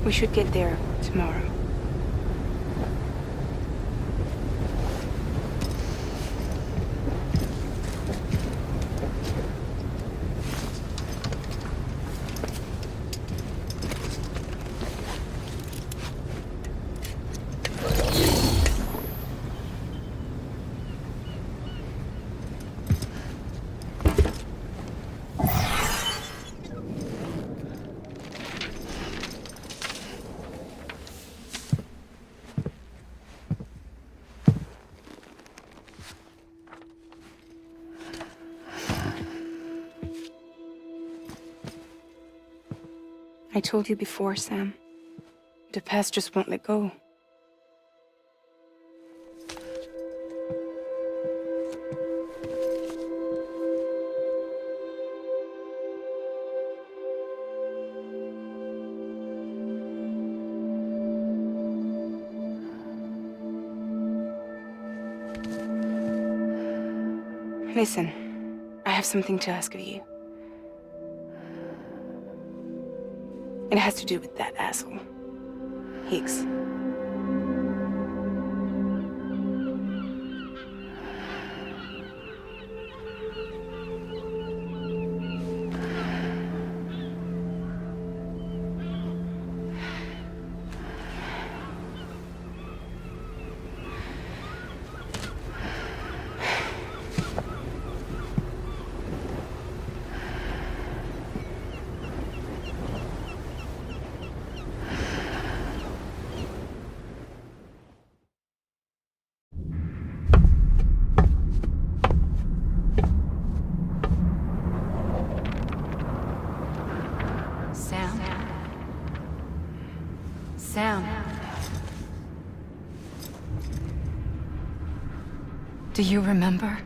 We should get there tomorrow. I told you before, Sam. The past just won't let go. Listen, I have something to ask of you. It has to do with that asshole, Higgs. Sam. Do you remember?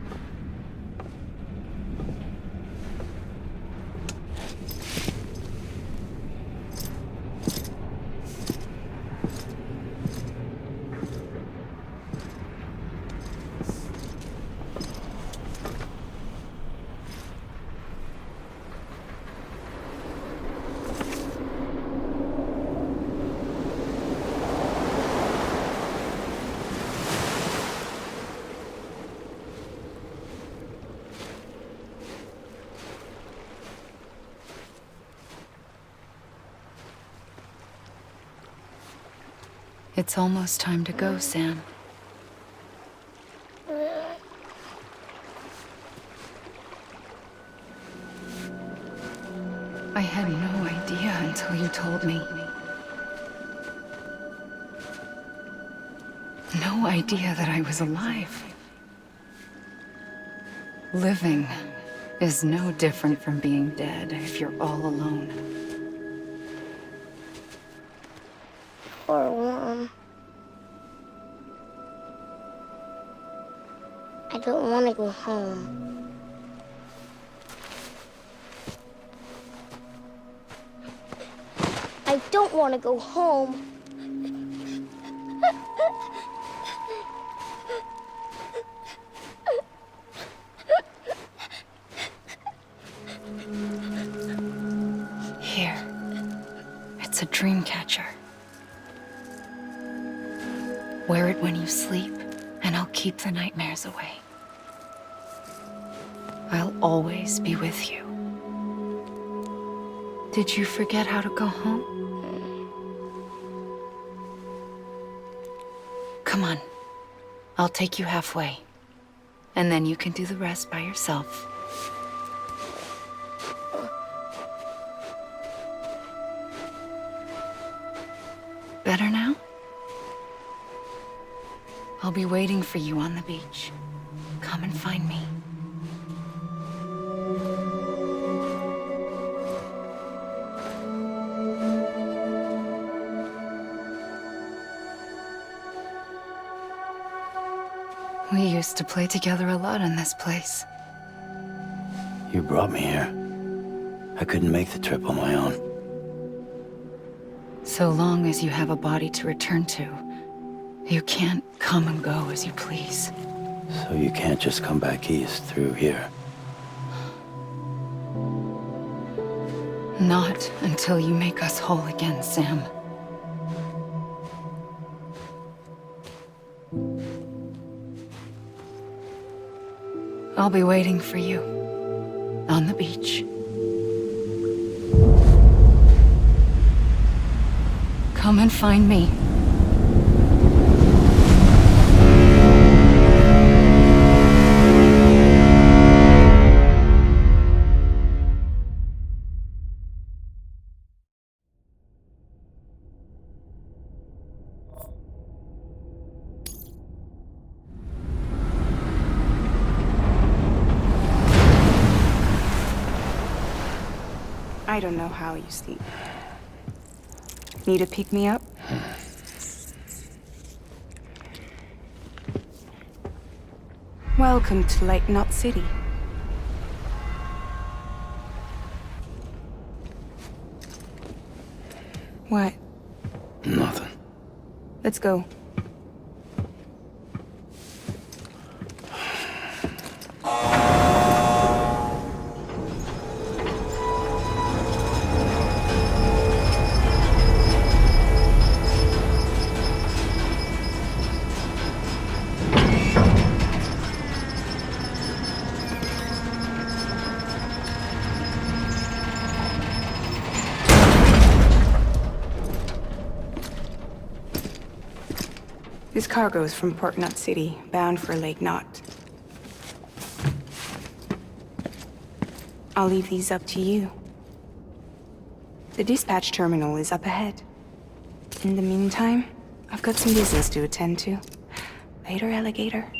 It's almost time to go, Sam. I had no idea until you told me. No idea that I was alive. Living is no different from being dead if you're all alone. Part1. I don't want to go home. I don't want to go home. Here. It's a dream catcher. Wear it when you sleep, and I'll keep the nightmares away. I'll always be with you. Did you forget how to go home? Come on. I'll take you halfway. And then you can do the rest by yourself. Better now? I'll be waiting for you on the beach. Come and find me. We used to play together a lot in this place. You brought me here. I couldn't make the trip on my own. So long as you have a body to return to, you can't come and go as you please. So you can't just come back east through here? Not until you make us whole again, Sam. I'll be waiting for you on the beach. Come and find me. I don't know how you sleep. Need a pick-me-up? Welcome to Lake Knot City. What? Nothing. Let's go. This cargo is from Port Knot City, bound for Lake Knot. I'll leave these up to you. The dispatch terminal is up ahead. In the meantime, I've got some business to attend to. Later, alligator.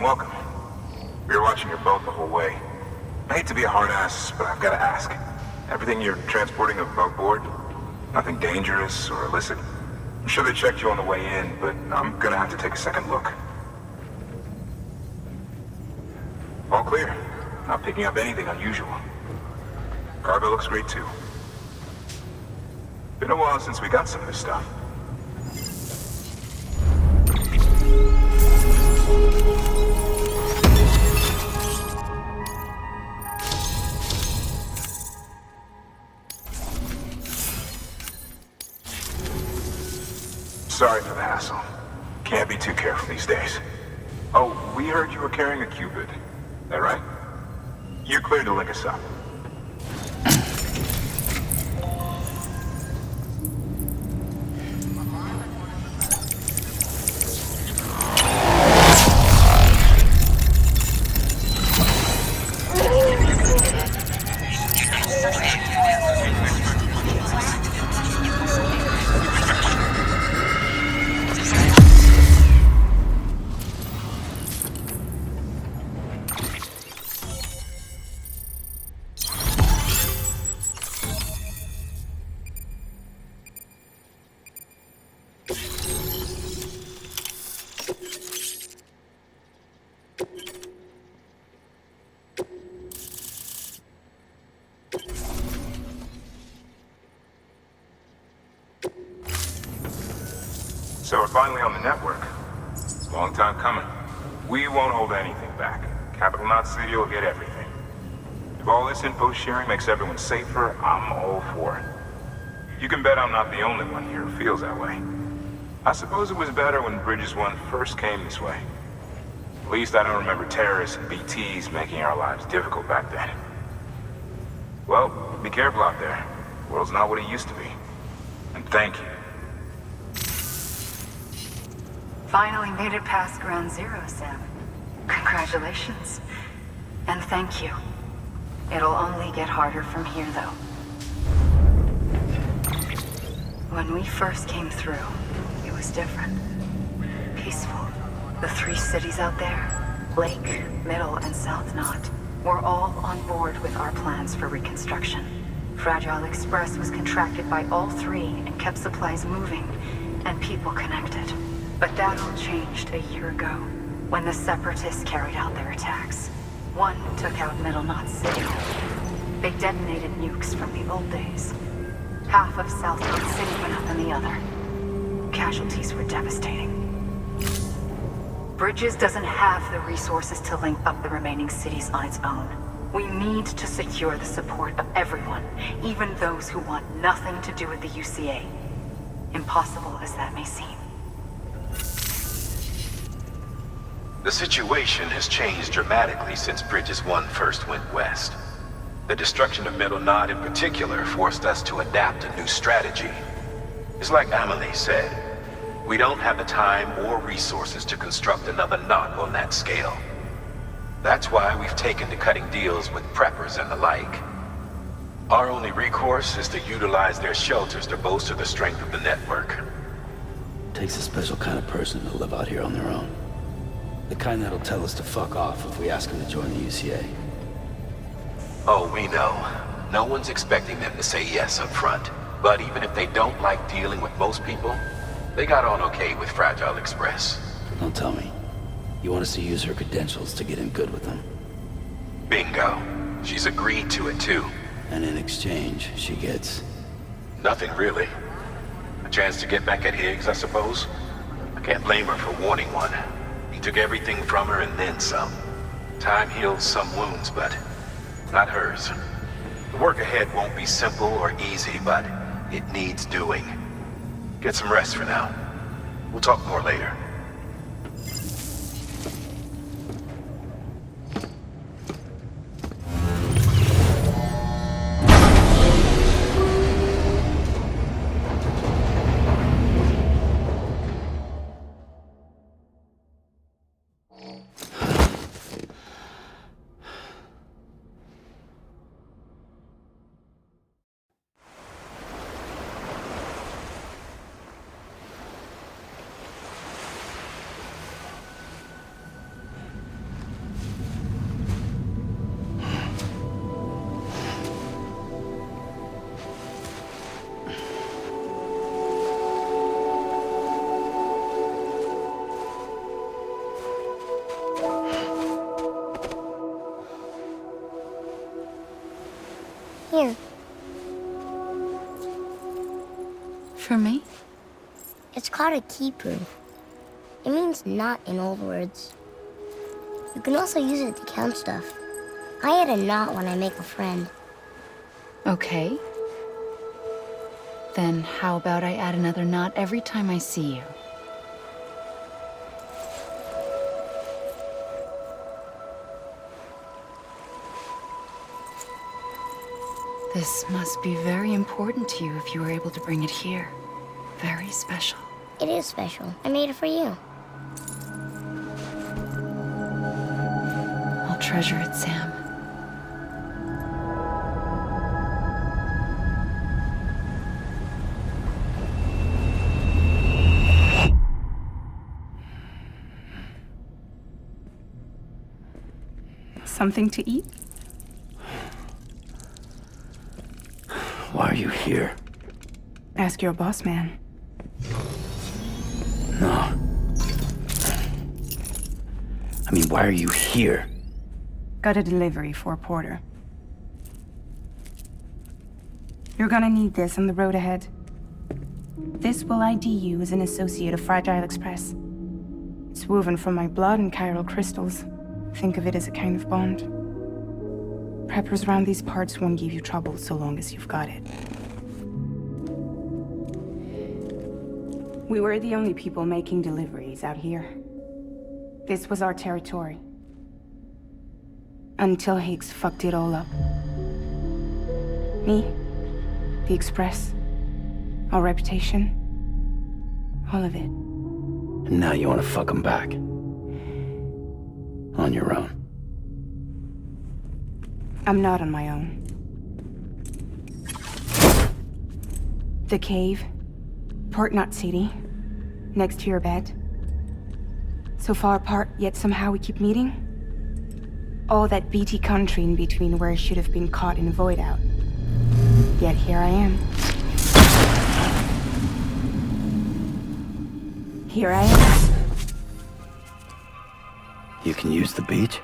Welcome. We were watching your boat the whole way. I hate to be a hard ass, but I've got to ask. Everything you're transporting above board? Nothing dangerous or illicit? I'm sure they checked you on the way in, but I'm gonna have to take a second look. All clear. Not picking up anything unusual. Cargo looks great too. Been a while since we got some of this stuff. Sorry for the hassle. Can't be too careful these days. Oh, we heard you were carrying a Cupid. That right? You're clear to link us up. So we're finally on the network. Long time coming. We won't hold anything back. Capital Knot City will get everything. If all this info sharing makes everyone safer, I'm all for it. You can bet I'm not the only one here who feels that way. I suppose it was better when Bridges 1 first came this way. At least I don't remember terrorists and BTs making our lives difficult back then. Well, be careful out there. The world's not what it used to be. And thank you. Finally made it past ground zero, Sam. Congratulations. And thank you. It'll only get harder from here, though. When we first came through, it was different. Peaceful. The 3 cities out there, Lake, Middle, and South Knot, were all on board with our plans for reconstruction. Fragile Express was contracted by all 3 and kept supplies moving and people connected. But that all changed a year ago, when the Separatists carried out their attacks. One took out Middle Knot City. They detonated nukes from the old days. Half of South Knot City went up in the other. Casualties were devastating. Bridges doesn't have the resources to link up the remaining cities on its own. We need to secure the support of everyone, even those who want nothing to do with the UCA. Impossible as that may seem. The situation has changed dramatically since Bridges 1 first went west. The destruction of Middle Knot in particular forced us to adapt a new strategy. It's like Amelie said, we don't have the time or resources to construct another knot on that scale. That's why we've taken to cutting deals with preppers and the like. Our only recourse is to utilize their shelters to bolster the strength of the network. Takes a special kind of person to live out here on their own. The kind that'll tell us to fuck off if we ask them to join the UCA. Oh, we know. No one's expecting them to say yes up front. But even if they don't like dealing with most people, they got on okay with Fragile Express. Don't tell me. You want us to use her credentials to get in good with them? Bingo. She's agreed to it too. And in exchange, she gets... Nothing really. A chance to get back at Higgs, I suppose. I can't blame her for wanting one. He took everything from her and then some. Time heals some wounds, but not hers. The work ahead won't be simple or easy, but it needs doing. Get some rest for now. We'll talk more later. Here. For me? It's called a keeper. It means knot in old words. You can also use it to count stuff. I add a knot when I make a friend. Okay. Then how about I add another knot every time I see you? This must be very important to you if you were able to bring it here. Very special. It is special. I made it for you. I'll treasure it, Sam. Something to eat? Why are you here? Ask your boss man. No. I mean, why are you here? Got a delivery for Porter. You're gonna need this on the road ahead. This will ID you as an associate of Fragile Express. It's woven from my blood and chiral crystals. Think of it as a kind of bond. Preppers around these parts won't give you trouble so long as you've got it. We were the only people making deliveries out here. This was our territory. Until Higgs fucked it all up. Me, the Express, our reputation, all of it. And now you want to fuck him back. On your own. I'm not on my own. The cave, Port City, next to your bed. So far apart, yet somehow we keep meeting. All that BT country in between where I should have been caught in a void out. Yet here I am. Here I am. You can use the beach?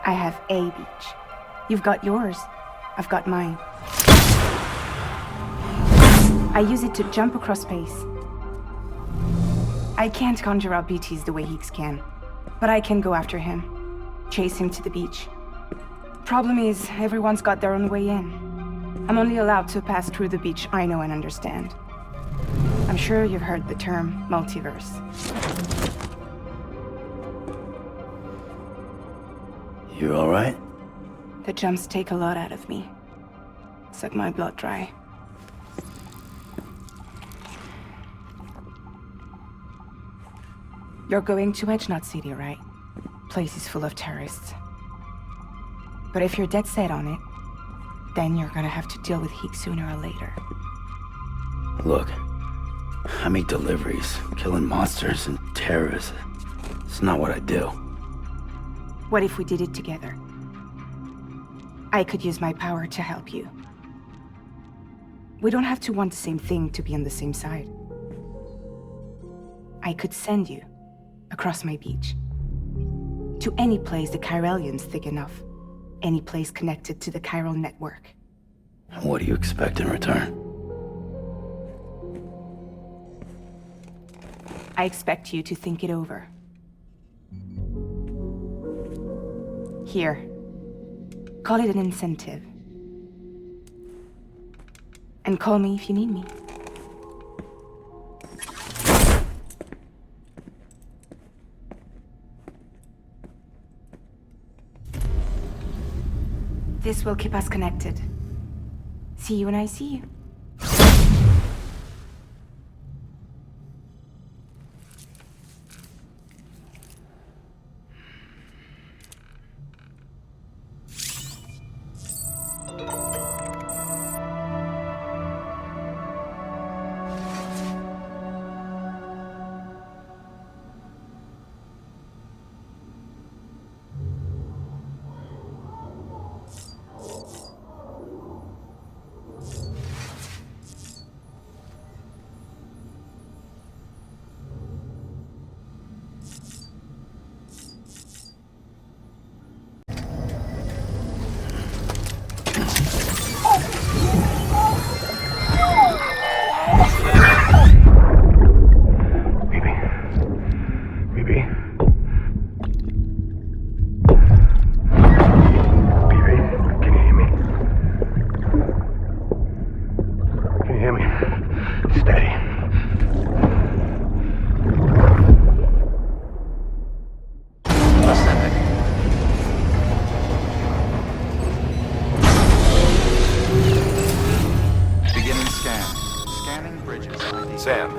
I have a beach. You've got yours. I've got mine. I use it to jump across space. I can't conjure up BTs the way Higgs can, but I can go after him, chase him to the beach. Problem is, everyone's got their own way in. I'm only allowed to pass through the beach I know and understand. I'm sure you've heard the term multiverse. You all right? The jumps take a lot out of me. Suck my blood dry. You're going to Edgenut City, right? Place is full of terrorists. But if you're dead set on it, then you're gonna have to deal with Higgs sooner or later. Look, I make deliveries, killing monsters and terrorists. It's not what I do. What if we did it together? I could use my power to help you. We don't have to want the same thing to be on the same side. I could send you across my beach. To any place the Chiralian's thick enough. Any place connected to the chiral network. And what do you expect in return? I expect you to think it over. Here. Call it an incentive. And call me if you need me. This will keep us connected. See you when I see you. Sam,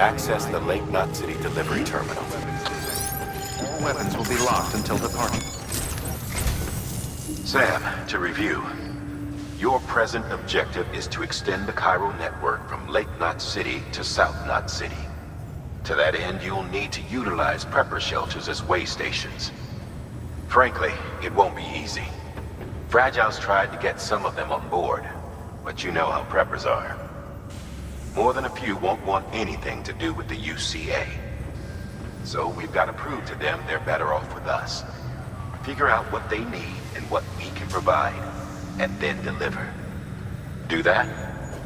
access the Lake Knot City delivery terminal. All weapons will be locked until departure. Sam, to review. Your present objective is to extend the Cairo network from Lake Knot City to South Knot City. To that end, you'll need to utilize prepper shelters as way stations. Frankly, it won't be easy. Fragile's tried to get some of them on board, but you know how preppers are. More than a few won't want anything to do with the UCA. So we've got to prove to them they're better off with us. Figure out what they need and what we can provide, and then deliver. Do that,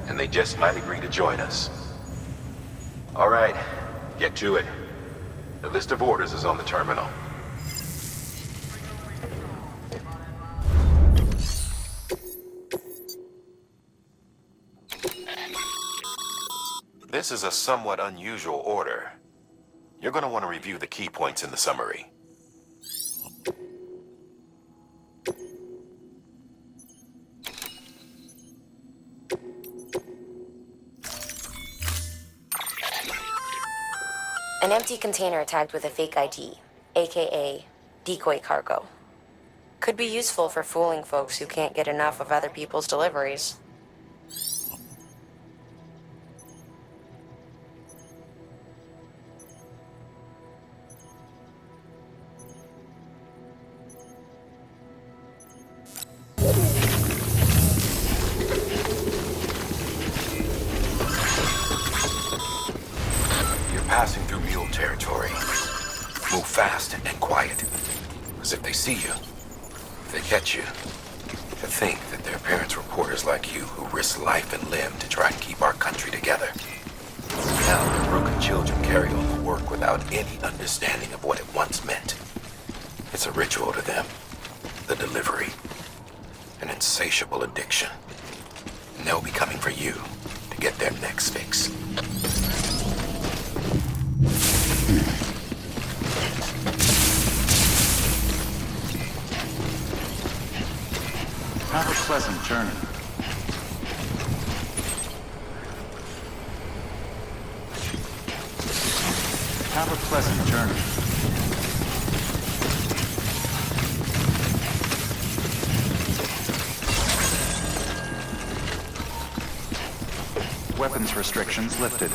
and they just might agree to join us. All right, get to it. The list of orders is on the terminal. This is a somewhat unusual order. You're going to want to review the key points in the summary. An empty container tagged with a fake ID, aka decoy cargo. Could be useful for fooling folks who can't get enough of other people's deliveries. Passing through mule territory. Move fast and quiet. Because if they see you, if they catch you, to think that their parents were reporters like you who risk life and limb to try and keep our country together. Now their broken children carry on the work without any understanding of what it once meant. It's a ritual to them. The delivery. An insatiable addiction. And they'll be coming for you to get their next fix. Have a pleasant journey. Have a pleasant journey. Weapons restrictions lifted.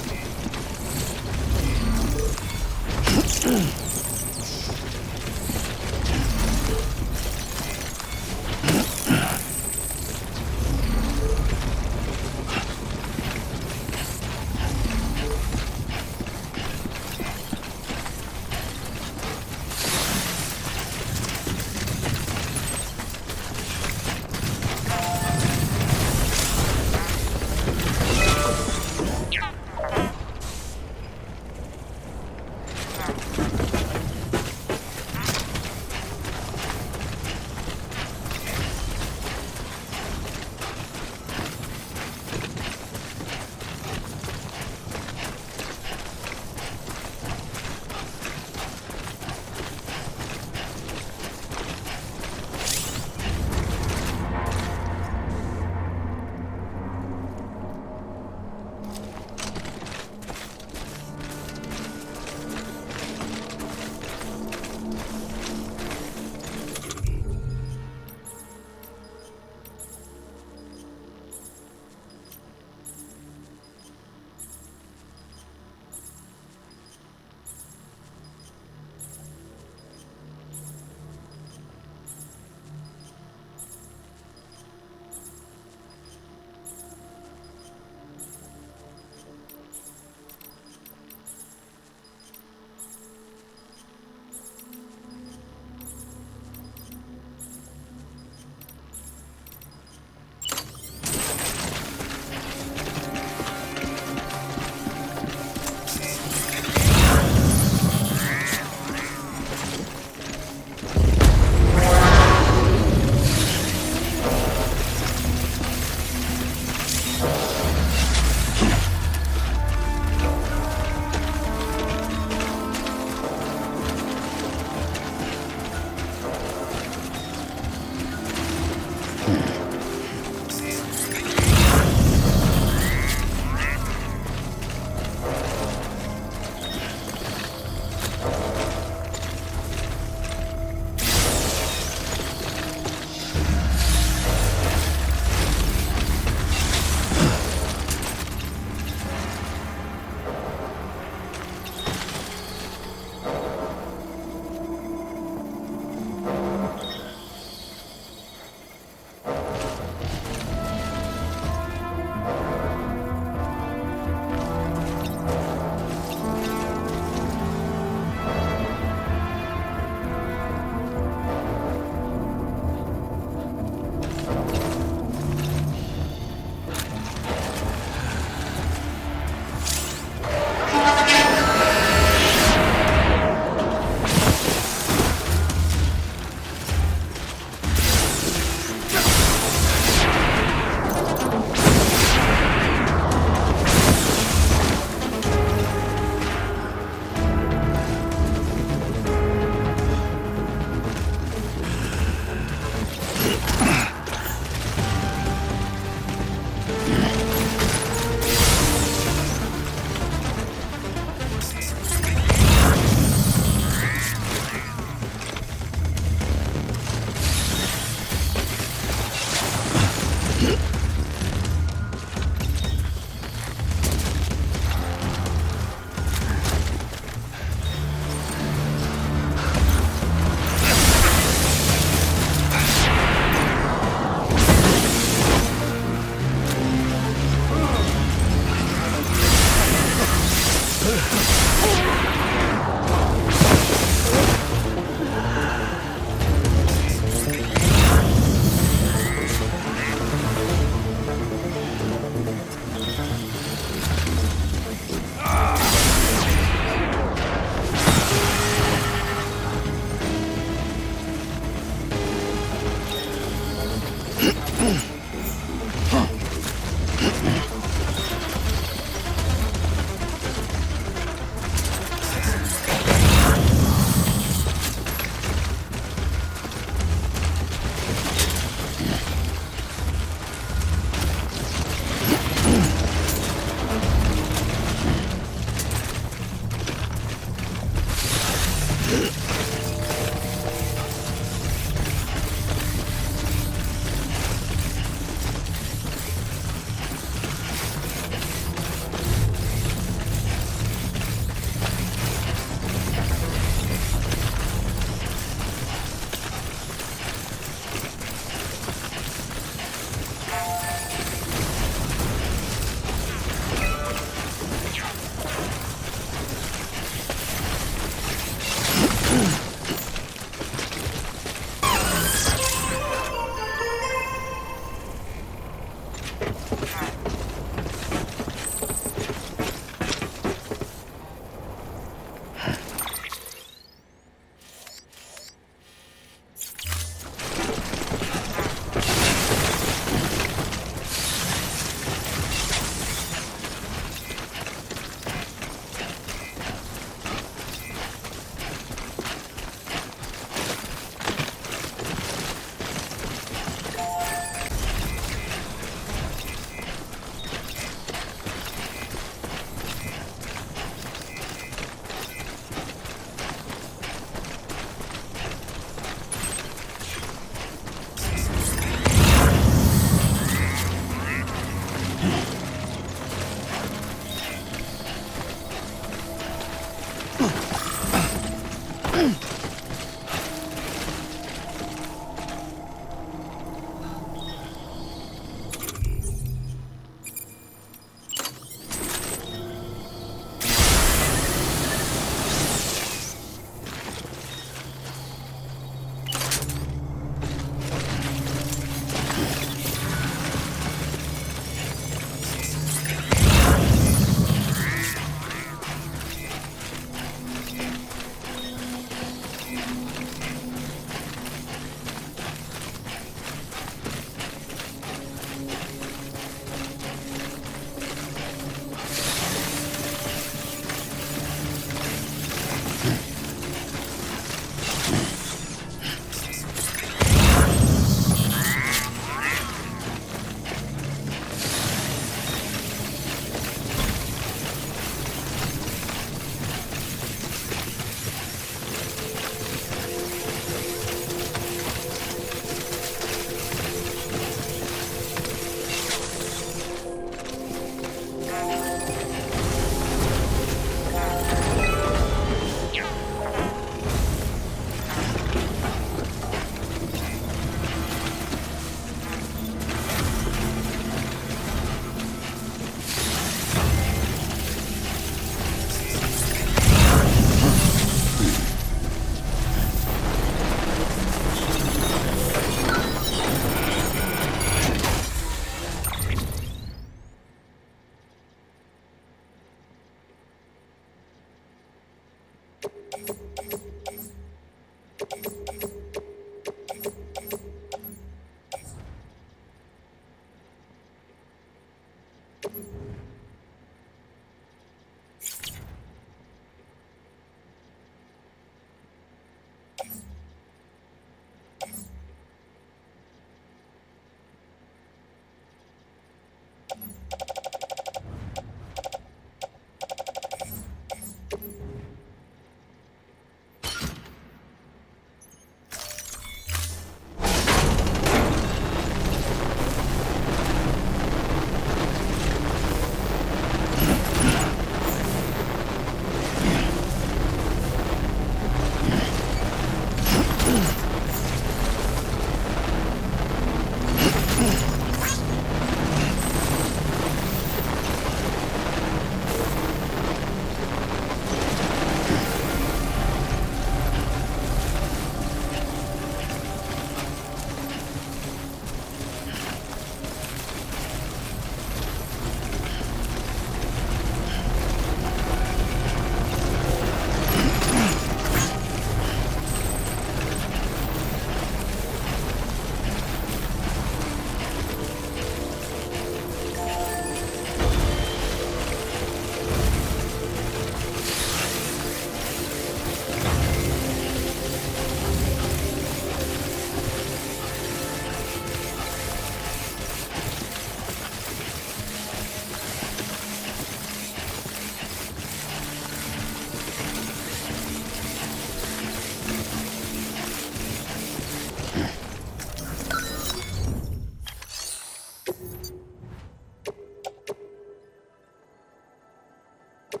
Keep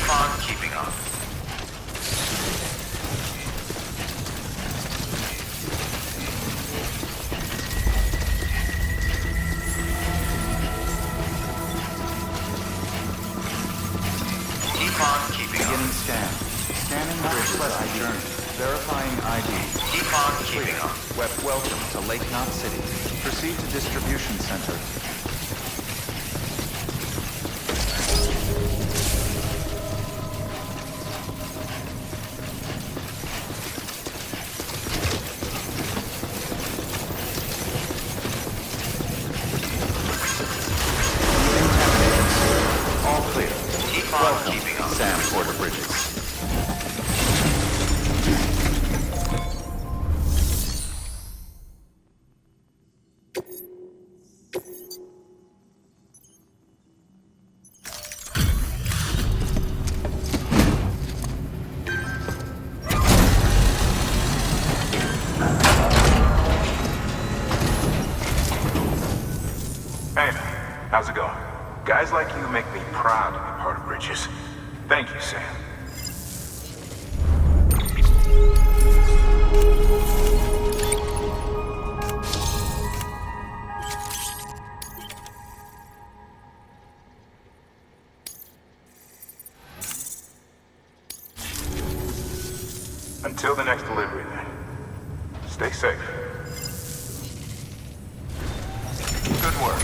on keeping on. Keep on keeping on. Beginning scan. Scanning bridges ID. Verifying ID. Keep on keeping on. Welcome to Lake Knot City. Proceed to distribution center. All clear. Keep on keeping on. Sam Porter Bridges. Hey, how's it going? Guys like you make me proud to be part of Bridges. Thank you, Sam. Until the next delivery, then. Stay safe. Good work.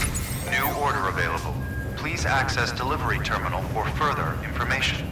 New order available. Please access delivery terminal for further information.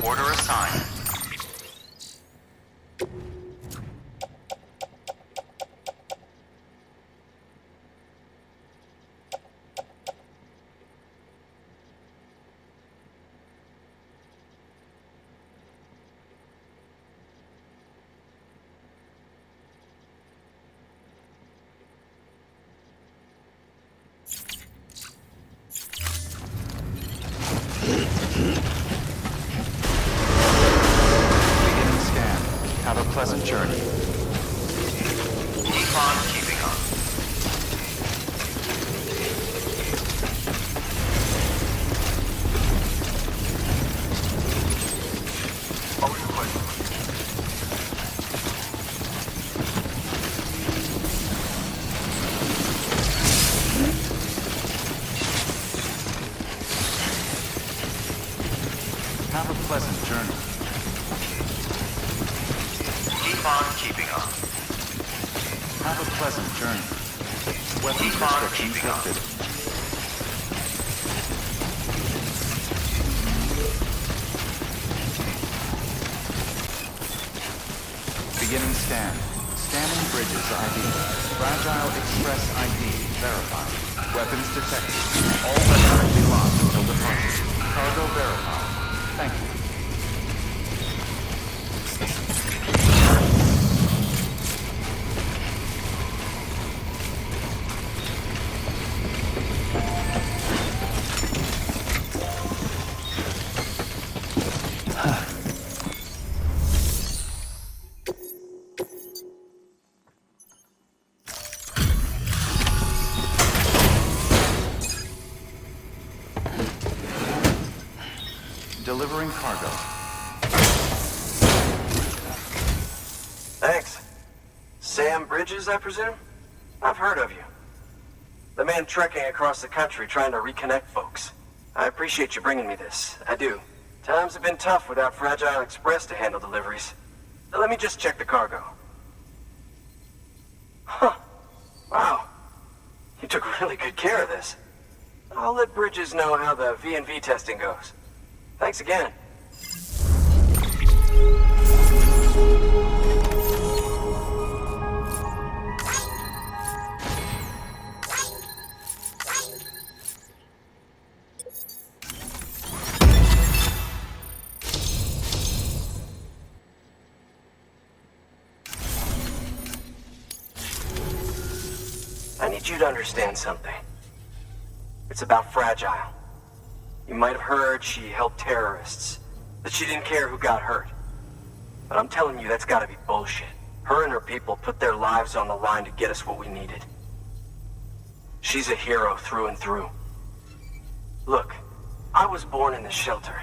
Order assigned. Beginning scan. Have a pleasant journey. Keep on keeping on. Always a pleasure. Have a pleasant journey. Keep on keeping on. Have a pleasant journey. Weapons Keep on restrictions keeping on. lifted. Beginning scan. Scanning bridges ID. Fragile Express ID verified. Weapons detected. All weapons will be locked until departure. Cargo verified. Thank you. Delivering cargo. Thanks. Sam Bridges, I presume? I've heard of you. The man trekking across the country trying to reconnect folks. I appreciate you bringing me this. I do. Times have been tough without Fragile Express to handle deliveries. Now, let me just check the cargo. Huh. Wow. You took really good care of this. I'll let Bridges know how the V&V testing goes. Thanks again. I need you to understand something. It's about Fragile. You might have heard she helped terrorists, that she didn't care who got hurt. But I'm telling you, that's gotta be bullshit. Her and her people put their lives on the line to get us what we needed. She's a hero through and through. Look, I was born in this shelter.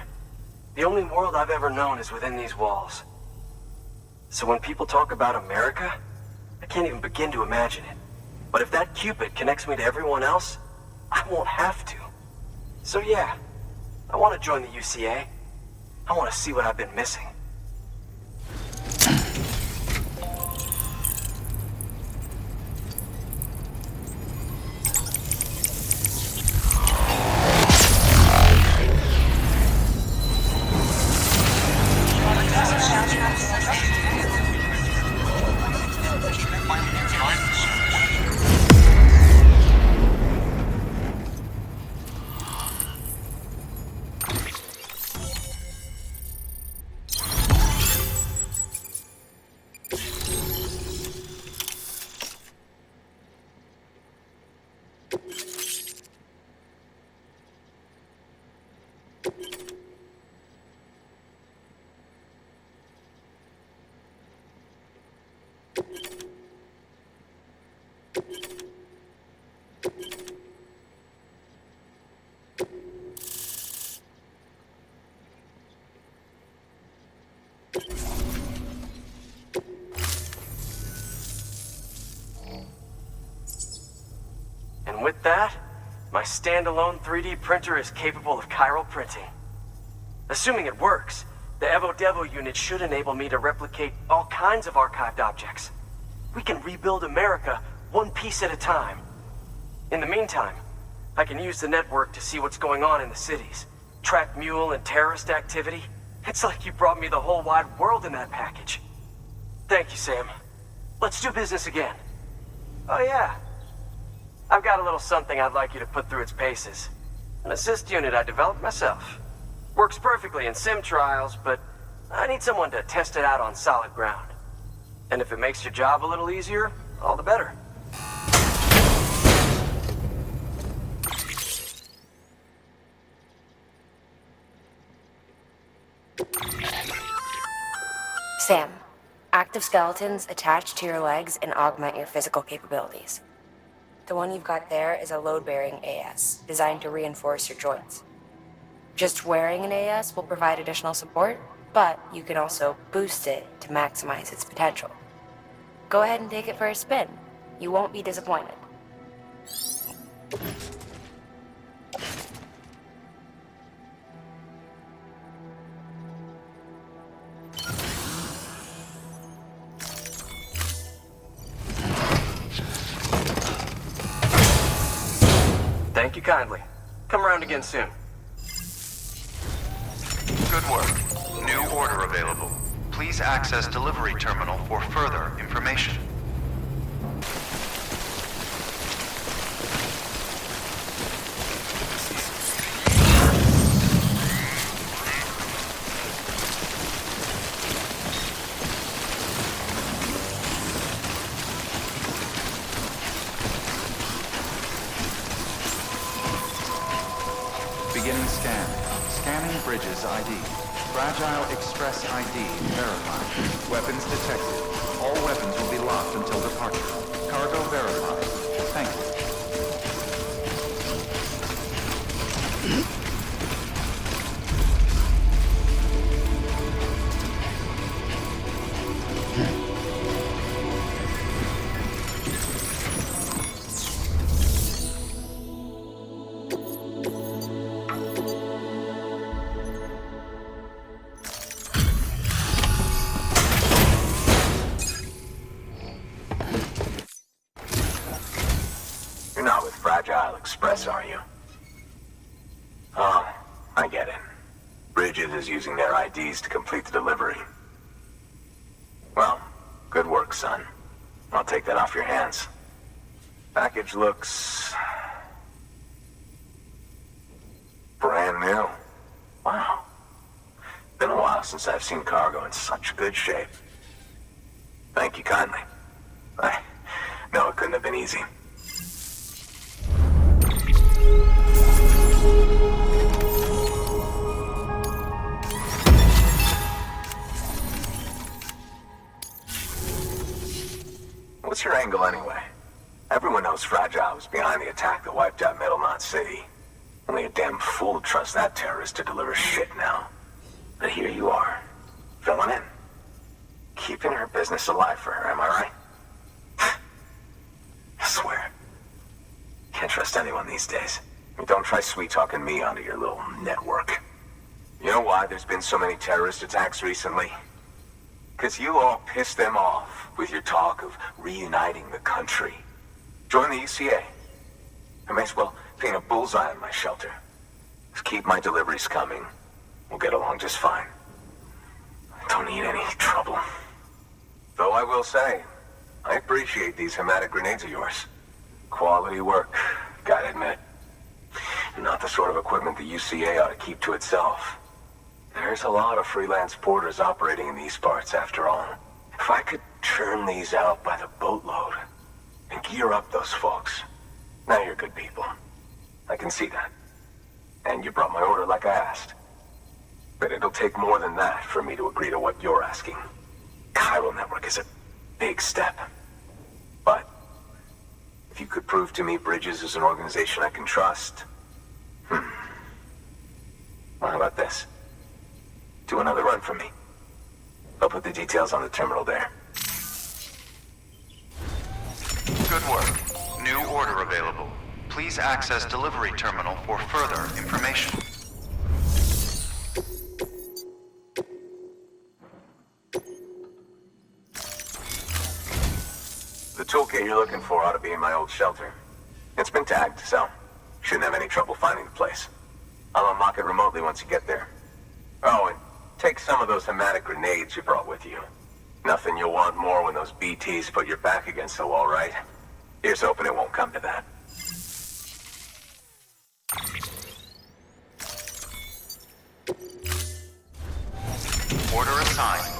The only world I've ever known is within these walls. So when people talk about America, I can't even begin to imagine it. But if that Cupid connects me to everyone else, I won't have to. So yeah, I want to join the UCA. I want to see what I've been missing. And with that, my standalone 3D printer is capable of chiral printing. Assuming it works, the Evo Devo unit should enable me to replicate all kinds of archived objects. We can rebuild America one piece at a time. In the meantime, I can use the network to see what's going on in the cities, track mule and terrorist activity. It's like you brought me the whole wide world in that package. Thank you, Sam. Let's do business again. Oh yeah. I've got a little something I'd like you to put through its paces. An assist unit I developed myself. Works perfectly in sim trials, but I need someone to test it out on solid ground. And if it makes your job a little easier, all the better. Sam, active skeletons attach to your legs and augment your physical capabilities. The one you've got there is a load-bearing AS, designed to reinforce your joints. Just wearing an AS will provide additional support, but you can also boost it to maximize its potential. Go ahead and take it for a spin. You won't be disappointed. Thank you kindly. Come around again soon. Good work. New order available. Please access delivery terminal for further information. Beginning scan. Scanning Bridges ID. Fragile Express ID verified. Weapons detected. All weapons will be locked until departure. Cargo verified. Thank you. Bridges is using their IDs to complete the delivery. Well, good work, son. I'll take that off your hands. Package looks... brand new. Wow. Been a while since I've seen cargo in such good shape. Thank you kindly. I know it couldn't have been easy. What's your angle anyway? Everyone knows Fragile was behind the attack that wiped out Middle Knot City. Only a damn fool would trust that terrorist to deliver shit now. But here you are, filling in. Keeping her business alive for her, am I right? I swear. Can't trust anyone these days. Don't try sweet-talking me onto your little network. You know why there's been so many terrorist attacks recently? Because you all pissed them off with your talk of reuniting the country. Join the UCA. I may as well paint a bullseye on my shelter. Just keep my deliveries coming. We'll get along just fine. Don't need any trouble. Though I will say, I appreciate these hematic grenades of yours. Quality work, gotta admit. Not the sort of equipment the UCA ought to keep to itself. There's a lot of freelance porters operating in these parts, after all. If I could churn these out by the boatload and gear up those folks. Now you're good people. I can see that. And you brought my order like I asked. But it'll take more than that for me to agree to what you're asking. Chiral Network is a big step. But if you could prove to me Bridges is an organization I can trust... Well, how about this? Do another run for me. I'll put the details on the terminal there. Good work. New order available. Please access delivery terminal for further information. The toolkit you're looking for ought to be in my old shelter. It's been tagged, so shouldn't have any trouble finding the place. I'll unlock it remotely once you get there. Oh, and take some of those hematic grenades you brought with you. Nothing you'll want more when those BTs put your back against the wall, right? Here's hoping it won't come to that. Order assigned.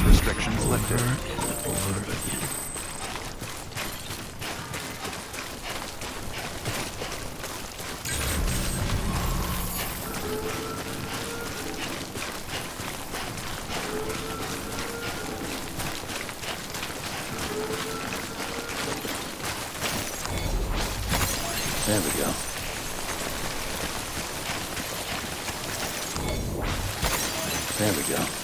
Restrictions lifted. Over again. There we go. There we go.